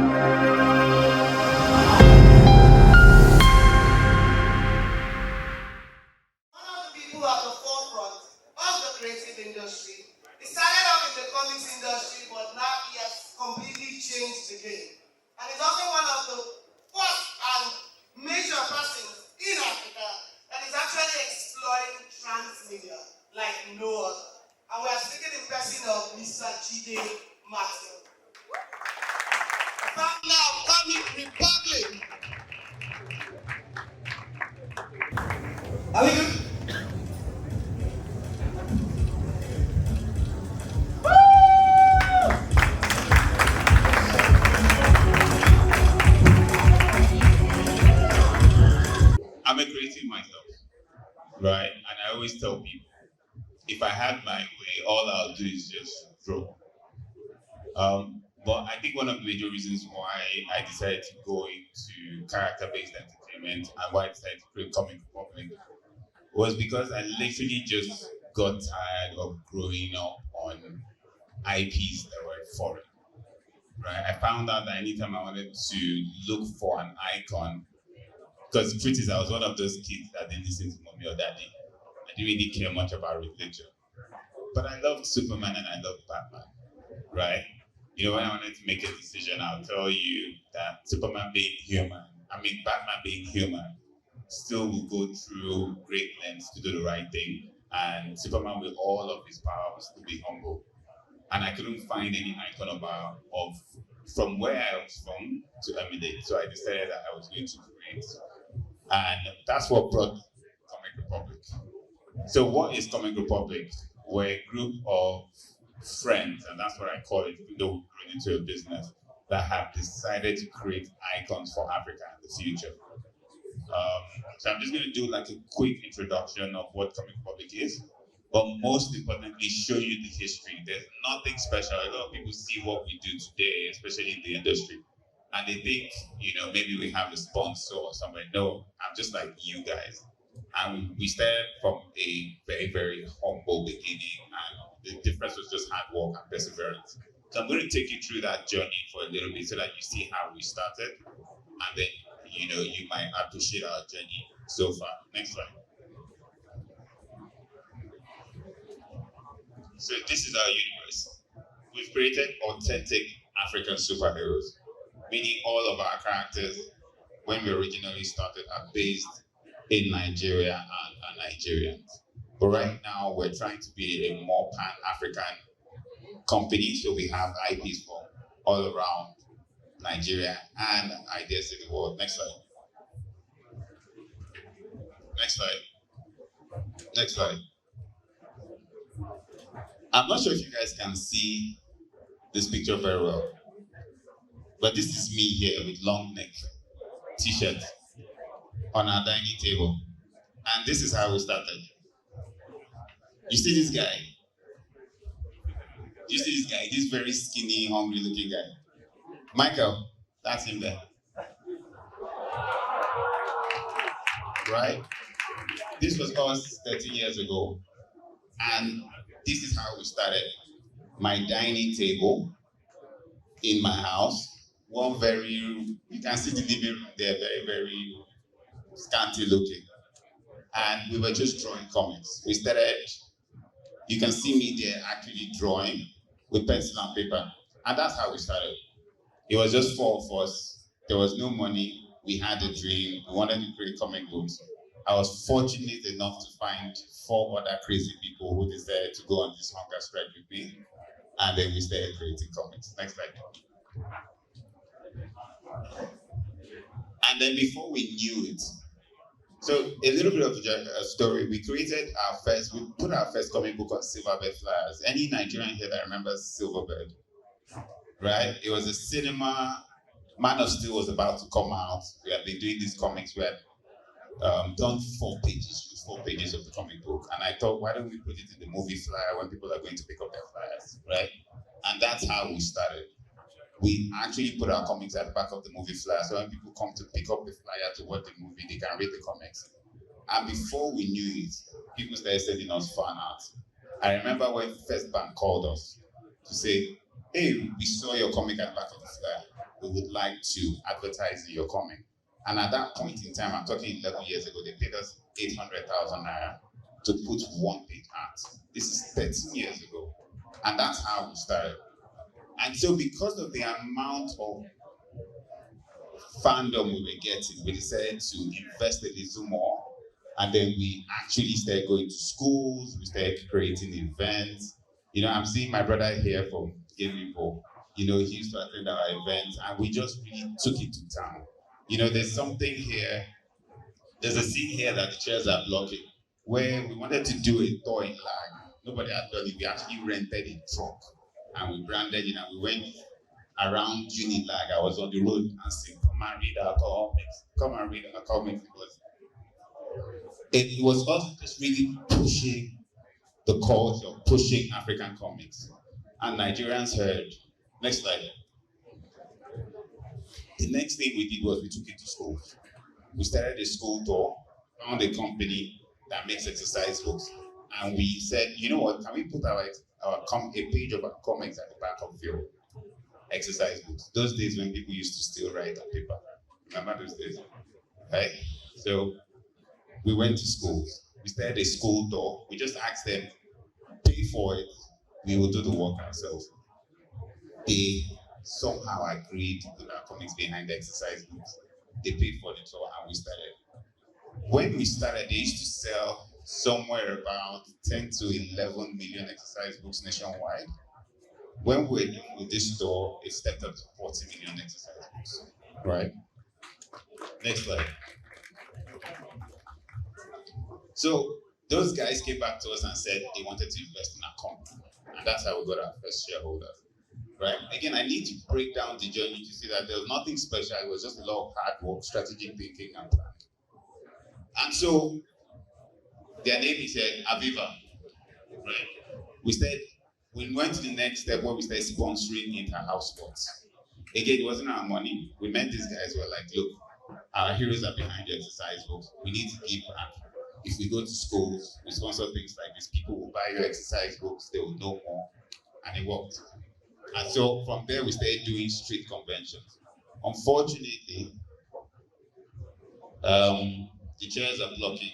One of the people at the forefront of the creative industry. He started off in the comics industry, but now he has completely changed the game. And he's also one of the first and major persons in Africa that is actually exploring transmedia like no other. And we are speaking in person of Mr. Gamaton, founder of Comic Republic. Are we good? I'm a creative myself, right? And I always tell people, if I had my way, all I'll do is just draw. But I think one of the major reasons why I decided to go into character-based entertainment and why I decided to create Comic Republic was because I literally just got tired of growing up on IPs that were foreign, right? I found out that anytime I wanted to look for an icon, because the truth is, I was one of those kids that didn't listen to mommy or daddy. I didn't really care much about religion. But I loved Superman and I loved Batman, right? You know, when I wanted to make a decision, I'll tell you that Superman being human, Batman being human, still will go through great lengths to do the right thing. And Superman, with all of his power, will still be humble. And I couldn't find any icon of from where I was from to emulate. So I decided that I was going to create. And that's what brought Comic Republic. So what is Comic Republic? We're a group of friends, and that's what I call it, even though we've grown into a business, that have decided to create icons for Africa in the future. So I'm just going to do like a quick introduction of what Comic Republic is, but most importantly, show you the history. There's nothing special. A lot of people see what we do today, especially in the industry, and they think, maybe we have a sponsor or something. No, I'm just like you guys. And we started from a very, very humble beginning, and the difference was just hard work and perseverance. So I'm going to take you through that journey for a little bit so that you see how we started, and then you might appreciate our journey so far. Next slide. So this is our universe. We've created authentic African superheroes, meaning all of our characters, when we originally started, are based in Nigeria and are Nigerians. But right now, we're trying to be a more pan-African company, so we have IPs from all around Nigeria and I guess in the world. Next slide. Next slide. Next slide. I'm not sure if you guys can see this picture very well, but this is me here with long neck t-shirt on our dining table. And this is how we started. You see this guy? You see this guy? This very skinny, hungry looking guy. Michael, that's him there. Right? This was us 13 years ago. And this is how we started. My dining table in my house. You can see the living room there, very, very scanty looking. And we were just drawing comics. We started, you can see me there actually drawing with pencil and paper. And that's how we started. It was just four of us. There was no money. We had a dream. We wanted to create comic books. I was fortunate enough to find 4 other crazy people who decided to go on this hunger strike with me. And then we started creating comics. Next slide. And then before we knew it, so a little bit of a story, we put our first comic book on Silverbird Flyers. Any Nigerian here that remembers Silverbird, right? It was a cinema. Man of Steel was about to come out. We had been doing these comics. We had done 4 pages of the comic book. And I thought, why don't we put it in the movie flyer when people are going to pick up their flyers, right? And that's how we started. We actually put our comics at the back of the movie flyer, so when people come to pick up the flyer to watch the movie, they can read the comics. And before we knew it, people started sending us fan art. I remember when First Bank called us to say, hey, we saw your comic at the back of the flyer. we would like to advertise in your comic. And at that point in time, I'm talking 11 years ago, they paid us 800,000 naira to put one page art. This is 13 years ago. And that's how we started. And so because of the amount of fandom we were getting, we decided to invest a little more. And then we actually started going to schools, we started creating events. You know, I'm seeing my brother here from Gabriel. You know, he used to attend our events, and we just really took it to town. You know, there's something here, there's a scene here that the chairs are blocking, where we wanted to do a tour in Lag. Nobody had done it. We actually rented a truck, and we branded it, and we went around Unilag. I was on the road and saying, come and read our comics, come and read our comics. It was us just really pushing the culture, pushing African comics. And Nigerians heard. Next slide. The next thing we did was we took it to schools. We started a school tour, found a company that makes exercise books, and we said, you know what, can we put a page of our comics at the back of your exercise books? Those days when people used to still write on paper. Remember those days? Right? So we went to schools. We started a school tour. We just asked them, pay for it. We will do the work ourselves. They somehow agreed to put our comics behind the exercise books. They paid for the tour and we started. When we started, they used to sell somewhere about 10 to 11 million exercise books nationwide. When we were done with this store, it stepped up to 40 million exercise books. Right? Next slide. So those guys came back to us and said they wanted to invest in our company. And that's how we got our first shareholders. Right? Again, I need to break down the journey to see that there was nothing special. It was just a lot of hard work, strategic thinking, and planning. And so their name is Aviva. Right? We went to the next step where we started sponsoring inter-house sports. Again, it wasn't our money. We met these guys who were like, look, our heroes are behind the exercise books. We need to give back. If we go to schools, we sponsor things like this. People will buy your exercise books, they will know more. And it worked. And so from there, we started doing street conventions. Unfortunately, the chairs are blocking.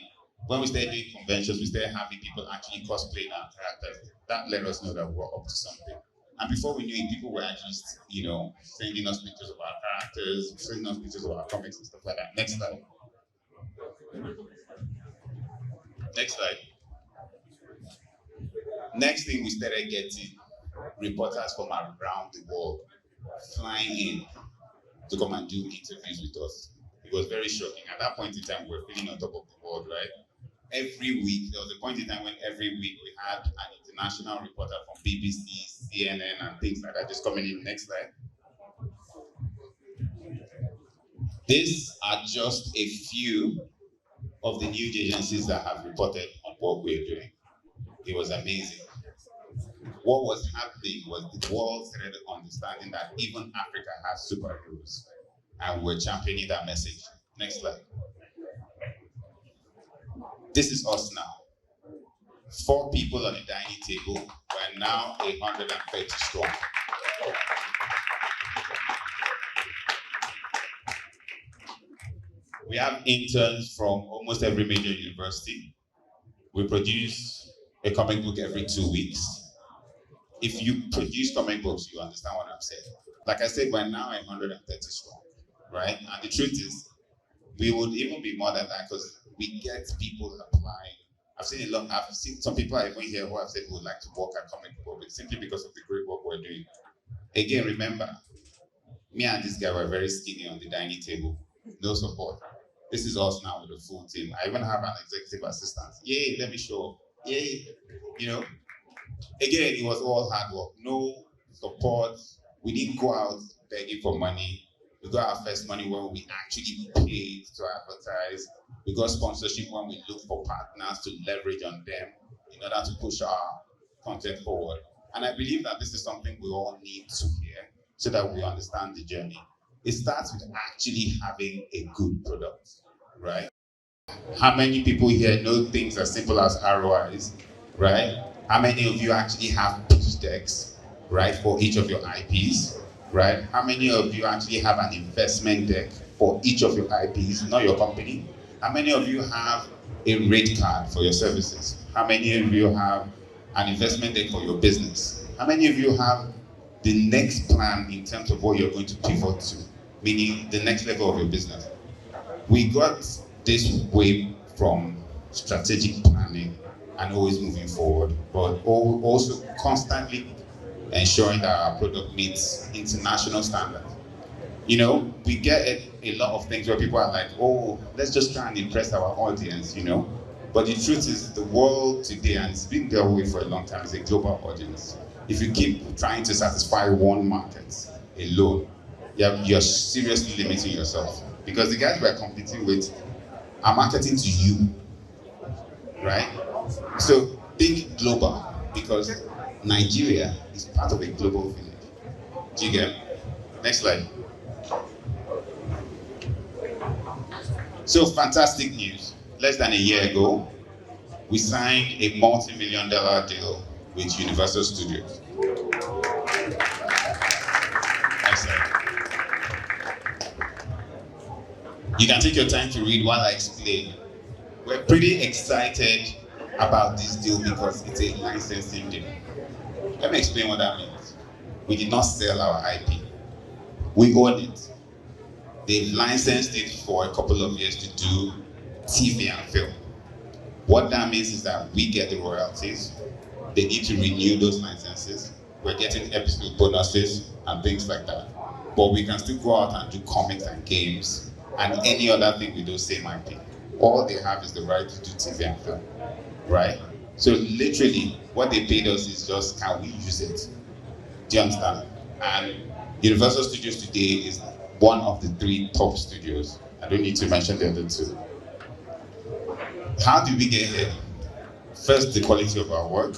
When we started doing conventions, we started having people actually cosplaying our characters. That let us know that we were up to something. And before we knew it, people were actually, sending us pictures of our characters, sending us pictures of our comics and stuff like that. Next slide. Next slide. Next thing, we started getting reporters from around the world flying in to come and do interviews with us. It was very shocking. At that point in time, we were feeling on top of the world, right? Every week, there was a point in time when every week we had an international reporter from BBC, CNN, and things like that just coming in. Next slide. These are just a few of the news agencies that have reported on what we're doing. It was amazing. What was happening was the world started understanding that even Africa has superheroes, and we're championing that message. Next slide. This is us now. 4 people on the dining table. We're now 130 strong. We have interns from almost every major university. We produce a comic book every 2 weeks. If you produce comic books, you understand what I'm saying. Like I said, we're now 130 strong, right? And the truth is, we would even be more than that because we get people applying. I've seen some people I even here who have said would like to work at comic book simply because of the great work we're doing. Again, remember, me and this guy were very skinny on the dining table. No support. This is us now with a full team. I even have an executive assistant. Yay, let me show. Yay, Again, it was all hard work. No support. We didn't go out begging for money. We got our first money when we actually paid to advertise. We got sponsorship when we looked for partners to leverage on them in order to push our content forward. And I believe that this is something we all need to hear so that we understand the journey. It starts with actually having a good product, right? How many people here know things as simple as ROIs, right? How many of you actually have pitch decks, right, for each of your IPs, right? How many of you actually have an investment deck for each of your IPs, not your company? How many of you have a rate card for your services? How many of you have an investment deck for your business? How many of you have the next plan in terms of what you're going to pivot to, meaning the next level of your business? We got this way from strategic planning and always moving forward, but also constantly ensuring that our product meets international standards. You know, we get a lot of things where people are like, oh, let's just try and impress our audience, you know. But the truth is, the world today, and it's been that way for a long time, is a global audience. If you keep trying to satisfy one market alone, you're seriously limiting yourself. Because the guys we're competing with are marketing to you, right? So think global, because Nigeria is part of a global village. Do you get it? Next slide. So fantastic news. Less than a year ago, we signed a multi-million-dollar deal with Universal Studios. Next slide. You can take your time to read while I explain. We're pretty excited about this deal because it's a licensing deal. Let me explain what that means. We did not sell our IP. We own it. They've licensed it for a couple of years to do TV and film. What that means is that we get the royalties. They need to renew those licenses. We're getting episode bonuses and things like that. But we can still go out and do comics and games and any other thing with those same IP. All they have is the right to do TV and film, right? So literally, what they paid us is just, can we use it? Do you understand? And Universal Studios today is one of the 3 top studios. I don't need to mention the other 2. How did we get here? First, the quality of our work.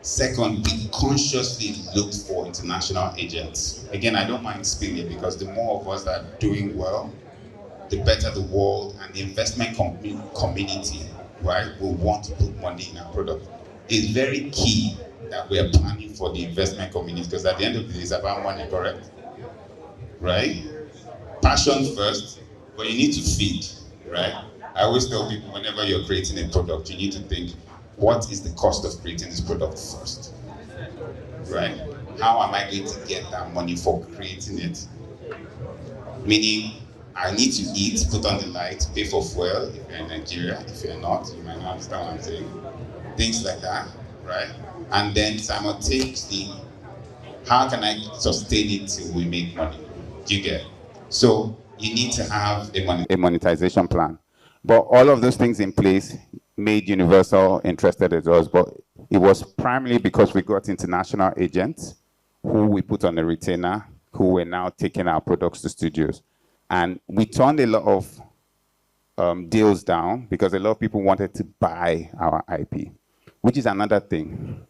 Second, we consciously looked for international agents. Again, I don't mind spilling because the more of us that are doing well, the better the world and the investment community, right, will want to put money in our product. It's very key that we are planning for the investment community, because at the end of the day, it's about money, correct? Right? Passion first, but you need to feed, right? I always tell people, whenever you're creating a product, you need to think, what is the cost of creating this product first? Right? How am I going to get that money for creating it? Meaning, I need to eat, put on the light, pay for fuel if you're in Nigeria. If you're not, you might not understand what I'm saying. Things like that, right? And then simultaneously, how can I sustain it till we make money? Do you get it? So you need to have a monetization plan. But all of those things in place made Universal interested in us. But it was primarily because we got international agents who we put on a retainer, who were now taking our products to studios. And we turned a lot of deals down because a lot of people wanted to buy our IP, which is another thing.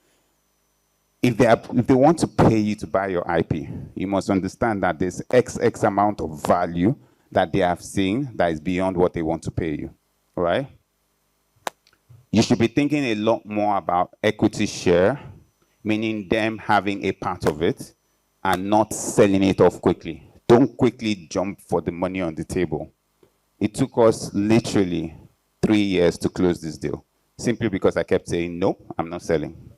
If they want to pay you to buy your IP, you must understand that there's X amount of value that they have seen that is beyond what they want to pay you, all right? You should be thinking a lot more about equity share, meaning them having a part of it and not selling it off quickly. Don't quickly jump for the money on the table. It took us literally 3 years to close this deal, simply because I kept saying, nope, I'm not selling.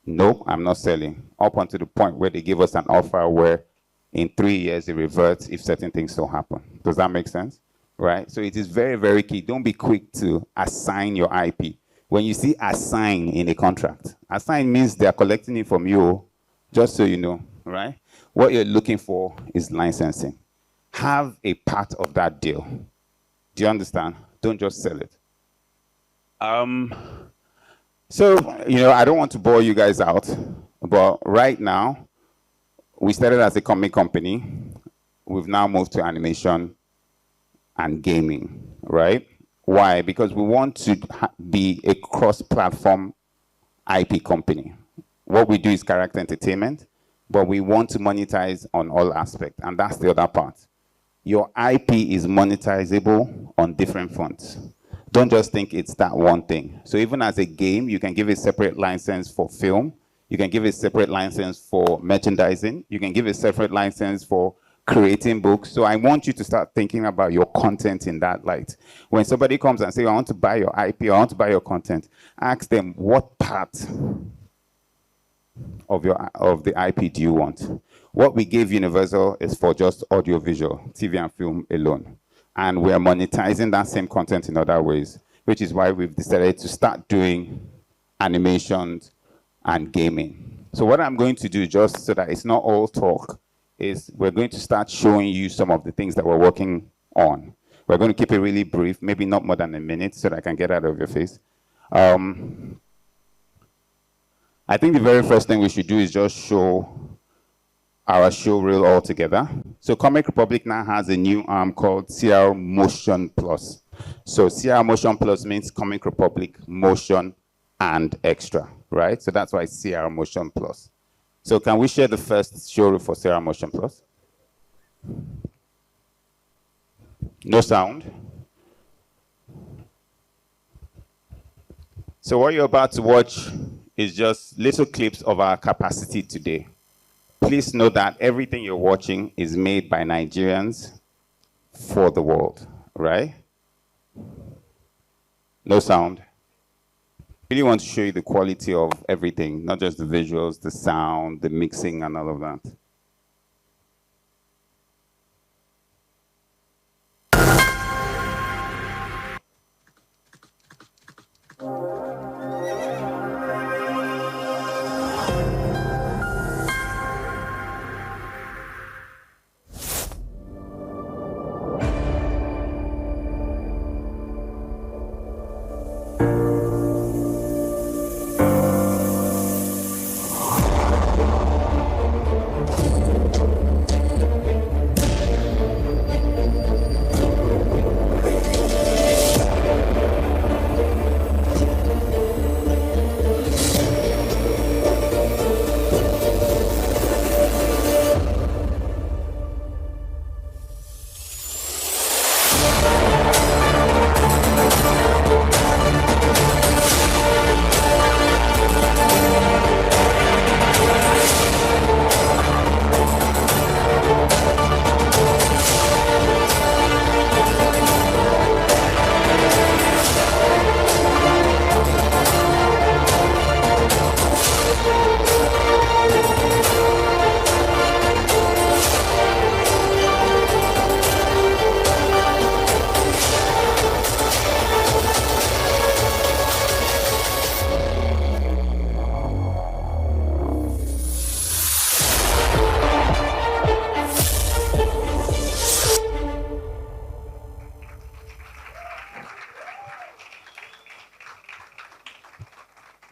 No, I'm not selling. Up until the point where they give us an offer where in 3 years it reverts if certain things don't happen. Does that make sense? Right? So it is very, very key. Don't be quick to assign your IP. When you see assign in a contract, assign means they're collecting it from you, just so you know, right? What you're looking for is licensing. Have a part of that deal. Do you understand? Don't just sell it. So, I don't want to bore you guys out, but right now, we started as a comic company. We've now moved to animation and gaming, right? Why? Because we want to be a cross-platform IP company. What we do is character entertainment, but we want to monetize on all aspects, and that's the other part. Your IP is monetizable on different fronts. Don't just think it's that one thing. So even as a game, you can give a separate license for film. You can give a separate license for merchandising. You can give a separate license for creating books. So I want you to start thinking about your content in that light. When somebody comes and says, I want to buy your IP, I want to buy your content, ask them, what part of the IP do you want? What we gave Universal is for just audiovisual, TV and film alone. And we're monetizing that same content in other ways, which is why we've decided to start doing animations and gaming. So what I'm going to do, just so that it's not all talk, is we're going to start showing you some of the things that we're working on. We're going to keep it really brief, maybe not more than a minute, so that I can get out of your face. I think the very first thing we should do is just show our show reel all together. So Comic Republic now has a new arm called CR Motion Plus. So CR Motion Plus means Comic Republic Motion and Extra, right? So that's why it's CR Motion Plus. So can we share the first show reel for CR Motion Plus? No sound. So what you're about to watch is just little clips of our capacity today. Please know that everything you're watching is made by Nigerians for the world, right? No sound. Really want to show you the quality of everything, not just the visuals, the sound, the mixing, and all of that.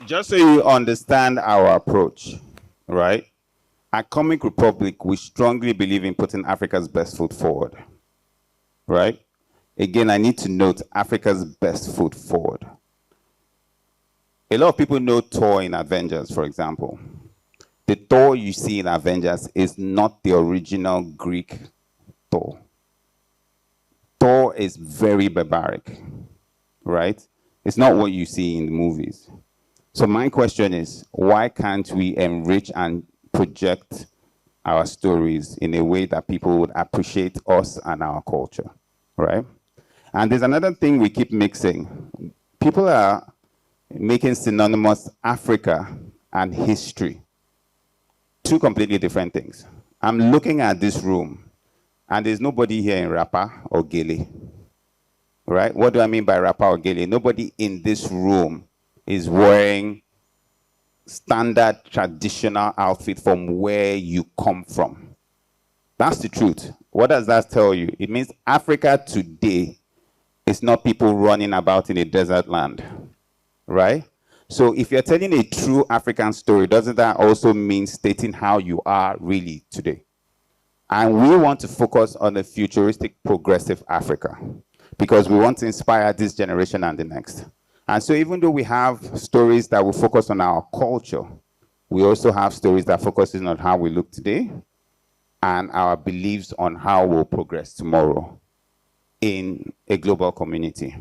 Just so you understand our approach, right? At Comic Republic, we strongly believe in putting Africa's best foot forward, right? Again, I need to note Africa's best foot forward. A lot of people know Thor in Avengers, for example. The Thor you see in Avengers is not the original Greek Thor. Thor is very barbaric, right? It's not what you see in the movies. So my question is, why can't we enrich and project our stories in a way that people would appreciate us and our culture, right? And there's another thing we keep mixing. People are making synonymous Africa and history. Two completely different things. I'm looking at this room, and there's nobody here in Rapa or Gele, right? What do I mean by Rapa or Gele? Nobody in this room is wearing standard traditional outfit from where you come from. That's the truth. What does that tell you? It means Africa today is not people running about in a desert land, right? So if you're telling a true African story, doesn't that also mean stating how you are really today? And we want to focus on a futuristic, progressive Africa because we want to inspire this generation and the next. And so even though we have stories that will focus on our culture, we also have stories that focus on how we look today and our beliefs on how we'll progress tomorrow in a global community.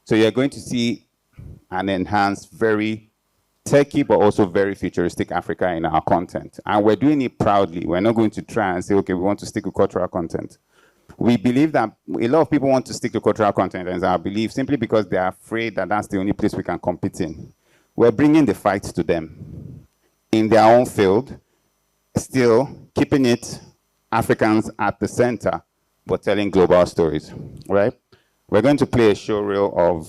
So you're going to see an enhanced, very techie, but also very futuristic Africa in our content. And we're doing it proudly. We're not going to try and say, okay, we want to stick with cultural content. We believe that a lot of people want to stick to cultural content, and I believe simply because they're afraid that that's the only place we can compete in. We're bringing the fight to them in their own field, still keeping it Africans at the center, but telling global stories, right? We're going to play a show reel of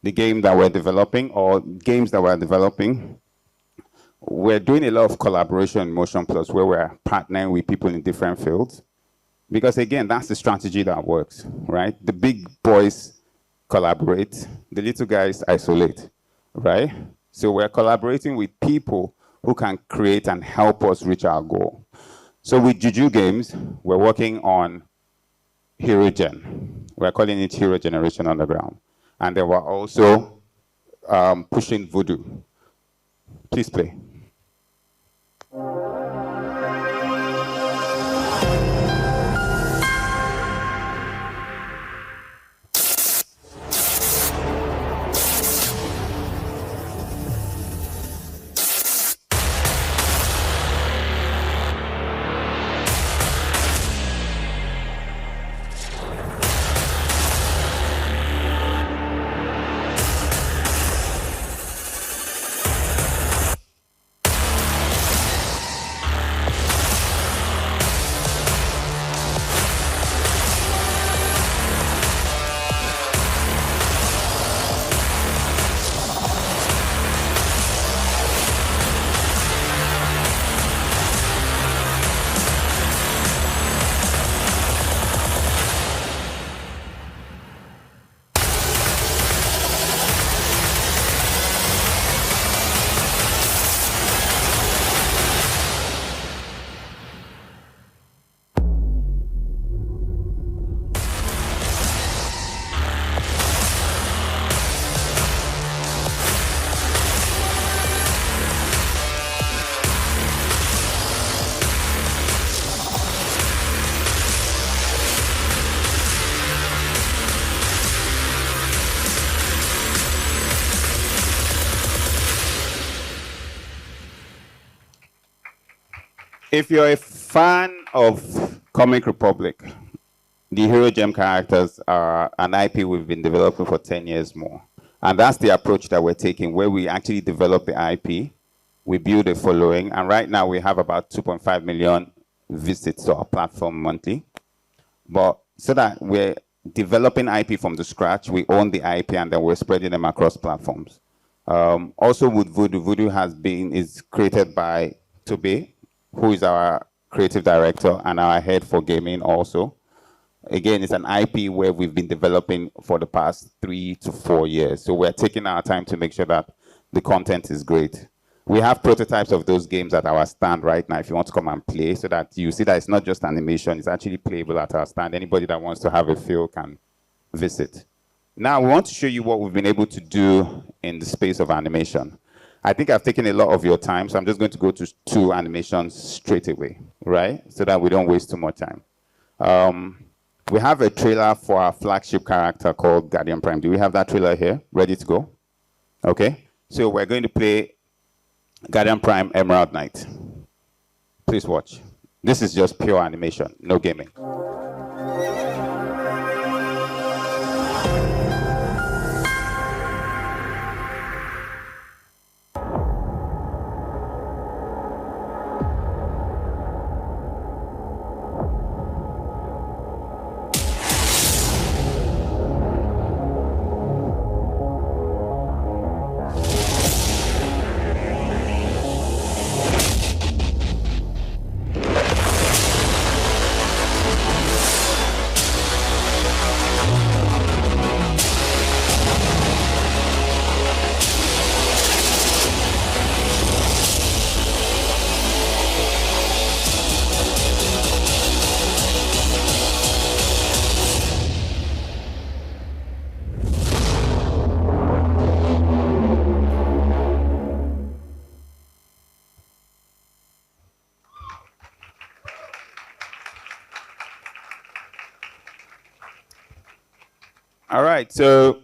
the game that we're developing, or games that we're developing. We're doing a lot of collaboration in Motion Plus, where we're partnering with people in different fields. Because again, that's the strategy that works, right? The big boys collaborate, the little guys isolate, right? So we're collaborating with people who can create and help us reach our goal. So with Juju Games, we're working on Hero Gen. We're calling it Hero Generation Underground. And then we're also pushing Voodoo. Please play. If you're a fan of Comic Republic, the Hero Gem characters are an IP we've been developing for 10 years more. And that's the approach that we're taking, where we actually develop the IP, we build a following, and right now we have about 2.5 million visits to our platform monthly. But so that we're developing IP from the scratch, we own the IP, and then we're spreading them across platforms. Also with Voodoo, Voodoo is created by Tobe, who is our creative director and our head for gaming also. Again, it's an IP where we've been developing for the past 3 to 4 years. So we're taking our time to make sure that the content is great. We have prototypes of those games at our stand right now if you want to come and play, so that you see that it's not just animation, it's actually playable at our stand. Anybody that wants to have a feel can visit. Now, we want to show you what we've been able to do in the space of animation. I think I've taken a lot of your time, so I'm just going to go to 2 animations straight away, right? So that we don't waste too much time. We have a trailer for our flagship character called Guardian Prime. Do we have that trailer here? Ready to go? Okay. So we're going to play Guardian Prime Emerald Knight. Please watch. This is just pure animation, no gaming. All right, so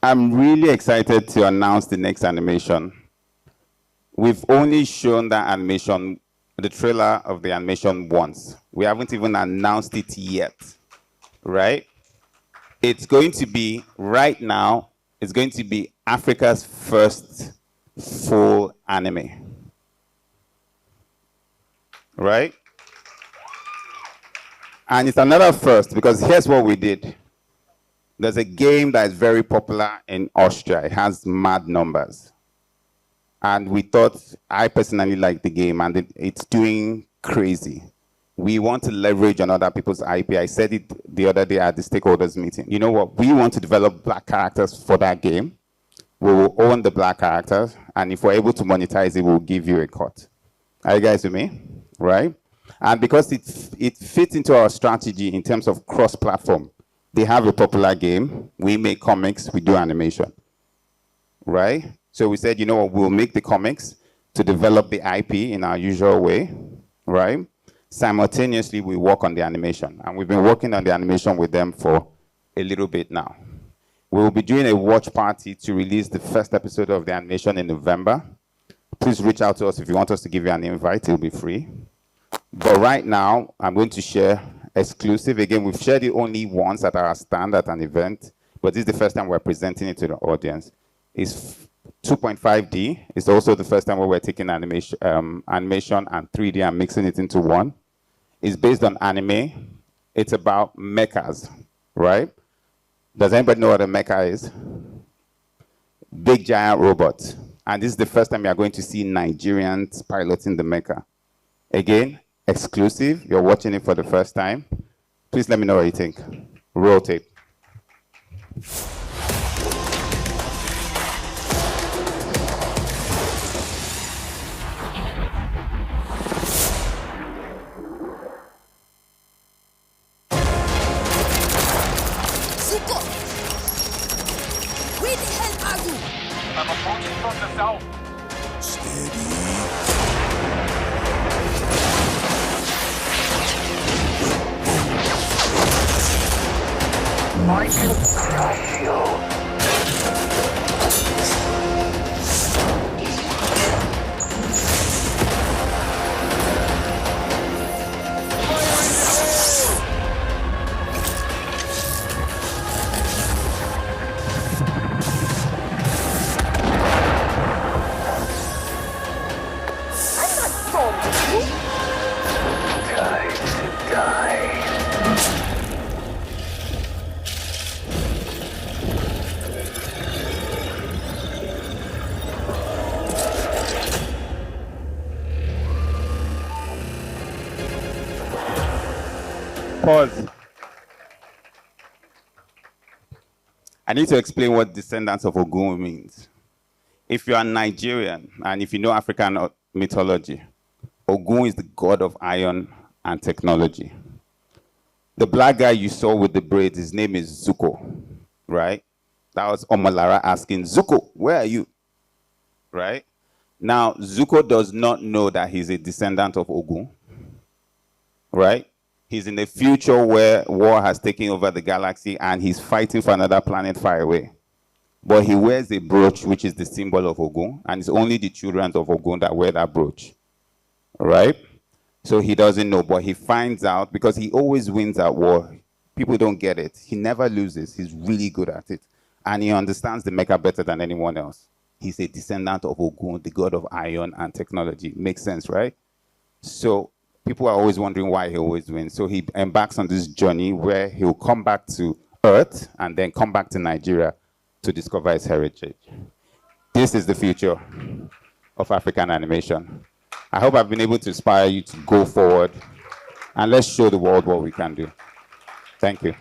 I'm really excited to announce the next animation. We've only shown that animation, the trailer of the animation once. We haven't even announced it yet, right? It's going to be, right now, it's going to be Africa's first full anime, right? And it's another first because here's what we did. There's a game that is very popular in Austria. It has mad numbers. And we thought, I personally like the game and it's doing crazy. We want to leverage on other people's IP. I said it the other day at the stakeholders meeting. You know what? We want to develop black characters for that game. We will own the black characters. And if we're able to monetize it, we'll give you a cut. Are you guys with me? Right? And because it fits into our strategy in terms of cross-platform. They have a popular game. We make comics. We do animation. Right? So we said, you know what, we'll make the comics to develop the IP in our usual way, right? Simultaneously, we work on the animation. And we've been working on the animation with them for a little bit now. We will be doing a watch party to release the first episode of the animation in November. Please reach out to us if you want us to give you an invite. It'll be free. But right now, I'm going to share exclusive. Again, we've shared it only once at our stand at an event, but this is the first time we're presenting it to the audience. It's 2.5D. It's also the first time where we're taking animation and 3D and mixing it into one. It's based on anime. It's about mechas, right? Does anybody know what a mecha is? Big giant robots. And this is the first time you're going to see Nigerians piloting the mecha. Again, exclusive. You're watching it for the first time. Please let me know what you think. Roll tape. Zuko! Where the hell are you? I'm approaching from the south. I can crush you. Pause. I need to explain what descendants of Ogun means. If you are Nigerian and if you know African mythology, Ogun is the god of iron and technology. The black guy you saw with the braids, his name is Zuko, right? That was Omolara asking, Zuko, where are you? Right? Now, Zuko does not know that he's a descendant of Ogun, right? He's in a future where war has taken over the galaxy and he's fighting for another planet far away. But he wears a brooch, which is the symbol of Ogun, and it's only the children of Ogun that wear that brooch, right? So he doesn't know, but he finds out because he always wins at war. People don't get it. He never loses. He's really good at it. And he understands the mecha better than anyone else. He's a descendant of Ogun, the god of iron and technology. Makes sense, right? So people are always wondering why he always wins. So he embarks on this journey where he'll come back to Earth and then come back to Nigeria to discover his heritage. This is the future of African animation. I hope I've been able to inspire you to go forward and let's show the world what we can do. Thank you.